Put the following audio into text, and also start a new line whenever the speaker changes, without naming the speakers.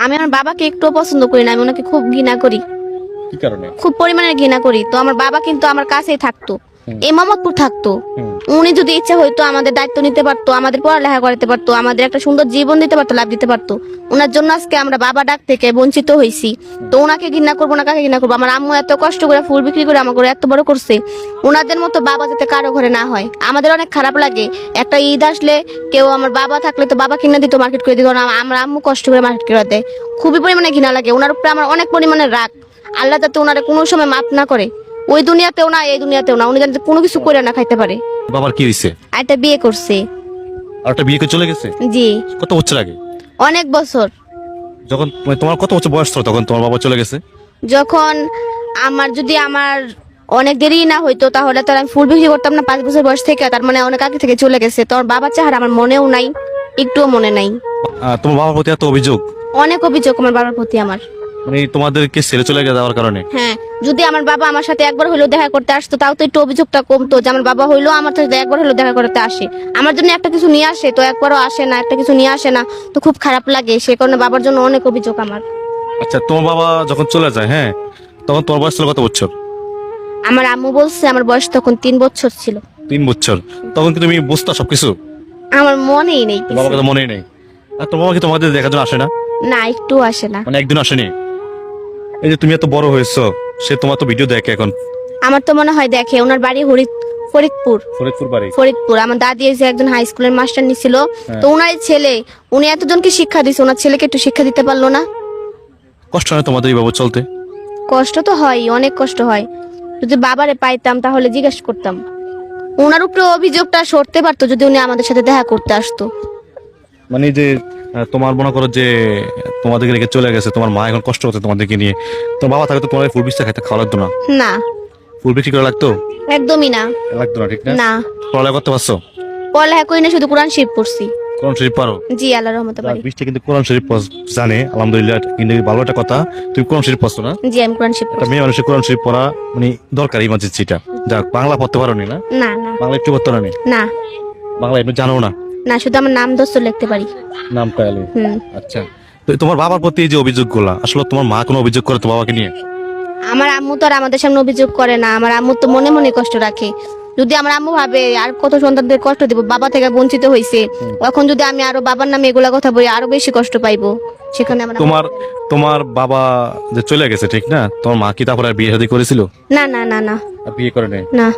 আমি আমার বাবাকে একটু পছন্দ করি না, আমি ওনাকে খুব ঘৃণা করি।
কি কারণে?
খুব পরিমাণে ঘৃণা করি। তো আমার বাবা কিন্তু আমার কাছেই থাকতো, এই মোহাম্মদপুর থাকতো। উনি যদি ইচ্ছা হইতো আমাদের দায়িত্ব নিতে পারতো, আমাদের পড়ালেখা করাতে পারতো, আমাদের একটা সুন্দর জীবন দিতে পারতো, লাভ দিতে পারতো। ওনার জন্য আজকে আমরা বাবা ডাক থেকে বঞ্চিত হয়েছি। তো ওনাকে ঘৃণা করবো না, কাকে ঘৃণা করবো? আমার আম্মু এত কষ্ট করে ফুল বিক্রি করে আমার ঘরে এত বড় করছে, ওনাদের মতো বাবা যাতে কারো ঘরে না হয়। আমাদের অনেক খারাপ লাগে, একটা ঈদ আসলে কেউ আমার বাবা থাকলে তো বাবা কিনে দিত, মার্কেট করে দিত না, আমার আম্মু কষ্ট করে মার্কেট করে দেয়। খুবই পরিমাণে ঘৃণা লাগে, ওনার উপরে আমার অনেক পরিমাণে রাগ। আল্লাহ যাতে ওনারে কোনো সময় মাফ না করে, ওই দুনিয়াতেও না এই দুনিয়াতেও না, উনি যাতে কোনো কিছু করে না খাইতে পারে।
বাবার কি হইছে?
আর একটা বিয়ে করছে।
আর একটা বিয়ে করে চলে গেছে?
জি,
কত বছর আগে?
অনেক বছর।
যখন তোমার কত বছর বয়স ছিল তখন তোমার বাবা চলে গেছে?
যখন যদি আমার অনেক দেরি না হইতো তাহলে তো আমি ফুল বিক্রি করতাম না 5 বছর বয়স থেকে। তার মানে অনেক আগে থেকে চলে গেছে। তোর বাবার চেহারা আমার মনেও নাই, একটুও মনে নাই।
তোমার বাবার প্রতি এত অভিযোগ?
অনেক অভিযোগ আমার বাবার প্রতি আমার।
মানে তোমাদেরকে ছেড়ে চলে যাওয়ার কারণে?
হ্যাঁ, যদি আমার বাবা আমার সাথে একবার হলেও দেখা করতে আসতো তাও তো একটু অভিযোগটা কমতো, যে আমার বাবা হইলো আমার সাথে একবার হলেও দেখা করতে আসে, আমার জন্য একটা কিছু নিয়ে আসে, তো একবারও আসে না, একটা কিছু নিয়ে আসে না, তো খুব খারাপ লাগে। সে কারণে বাবার জন্য অনেক অভিযোগ আমার।
আচ্ছা, তোমার বাবা যখন চলে যায়, হ্যাঁ, তখন তোমার বয়স ছিল কত বছর?
আমার আম্মু বলছে আমার বয়স তখন 3 বছর ছিল।
3 বছর। তখন কি তুমি বুঝতো সবকিছু?
আমার মনেই নেই কিছু।
বাবার কথা মনেই নেই? আর তোমার বাবা কি তোমাদের দেখার জন্য আসে না?
না, একটু আসে না।
মানে একদিন আসেনি? এই যে তুমি এত বড় হয়েছো, সে তোমার তো ভিডিও দেখে এখন।
আমার তো মনে হয় দেখে। ওনার বাড়ি ফরিদপুর।
ফরিদপুর বাড়ি?
ফরিদপুর। আমার দাদি এসে একজন হাই স্কুলের মাস্টার নিছিল,
হ্যাঁ।
তো ওনার ছেলে, উনি এতজনকে শিক্ষা দিছে, ওনার ছেলেকে একটু শিক্ষা দিতে পারলো না?
কষ্ট হয় তোমাদের এইভাবে চলতে?
কষ্ট তো হয়, অনেক কষ্ট হয়। যদি বাবারে পাইতাম তাহলে জিজ্ঞেস করতাম, ওনার উপরে অভিযোগটা সরতে পারতো যদি উনি আমাদের সাথে দেখা করতে আসতো।
মানে যে তোমার মনে করো যে তোমাদেরকে রেখে চলে গেছে, তোমার মা এখন কষ্ট হচ্ছে তোমাদেরকে নিয়ে, তোমার বাবা থাকলে তো তোমার ফুল বিস্তা খাইতে খাওয়া লাগতো না?
না,
ফুল বিক্রি করা লাগতো?
একদমই না।
লাগতো না, ঠিক না?
না,
পড়ালেখা করতে পারছো?
পড়ালেখা করি না, শুধু কোরআন শরীফ পড়ছি।
কোরআন শরীফ পারো?
জি, আল্লাহর রহমতে পারি।
বৃষ্টি কিন্তু কোরআন শরীফ জানে, আলহামদুলিল্লাহ, কিন্তু ভালো একটা কথা, তুমি কোরআন শরীফ পড়ছো না?
জি, আমি কোরআন শরীফ
একটা
পড়ছি।
মেয়ে মানুষের কোরআন শরীফ পড়া মানে দরকার ইমার্জেন্সিটা। যাক, বাংলা পড়তে পারো নি না?
না না
বাংলা একটু পড়তে পারো নি?
না
বাংলা এমনি জানো না?
না, শুধু আমার নাম দোস্ত লিখতে পারি।
নাম পাইলে?
হুম।
আচ্ছা, তো তোমার বাবার প্রতি এই যে অভিযোগগুলা, আসলে তোমার মা কোনো অভিযোগ করে তো বাবাকে নিয়ে?
আমার আম্মু তো আর আমাদের সামনে অভিযোগ করে না, আমার আম্মু তো মনে মনে কষ্ট রাখে। যদি আমার আম্মু ভাবে আর কত সন্তানদের কষ্ট দিব, বাবা থেকে বঞ্চিত হয়েছে, এখন যদি আমি আরো বাবার নামে এগুলা কথা বলি আরো বেশি কষ্ট পাইবো। সেখানে আমার
তোমার বাবা যে চলে গেছে, ঠিক না, তোমার মা কি তারপরে আর বিয়ে শাদী করেছিল?
না না না না
আর বিয়ে করে নাই?
না।